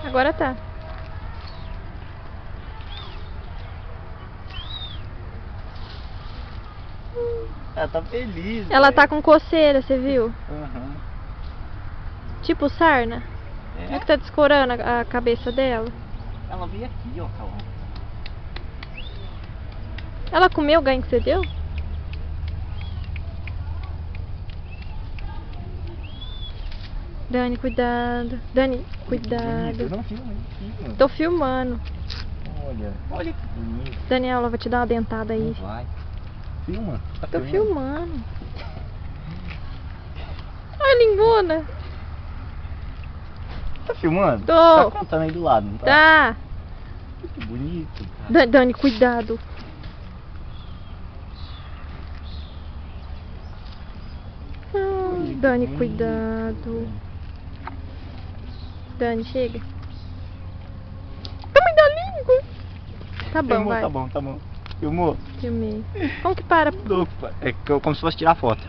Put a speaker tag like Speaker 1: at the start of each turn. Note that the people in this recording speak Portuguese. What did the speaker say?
Speaker 1: Agora tá.
Speaker 2: Ela tá feliz.
Speaker 1: Ela tá com coceira, você viu?
Speaker 2: Aham.
Speaker 1: Tipo sarna.
Speaker 2: É.
Speaker 1: É que tá descorando a cabeça dela.
Speaker 2: Ela veio aqui, ó, Cauã.
Speaker 1: Ela comeu o ganho que você deu? Dani, cuidado. Dani, cuidado.
Speaker 2: Não filma, filma.
Speaker 1: Tô filmando.
Speaker 2: Olha que bonito.
Speaker 1: Daniela, vou te dar uma dentada aí.
Speaker 2: Não vai. Filma. Tá
Speaker 1: Tô filmando. Ai, lingona.
Speaker 2: Tá filmando?
Speaker 1: Tô.
Speaker 2: Tá contando aí do lado, não tá?
Speaker 1: Tá.
Speaker 2: Que bonito, cara.
Speaker 1: Dani, cuidado.
Speaker 2: Olha que
Speaker 1: Dani,
Speaker 2: bonito.
Speaker 1: cuidado. Dani, chega. Tamanho da língua. Tá bom,
Speaker 2: Filmou,
Speaker 1: vai.
Speaker 2: tá bom, tá bom. Filmou?
Speaker 1: Filmei. Como que para?
Speaker 2: É como se fosse tirar foto.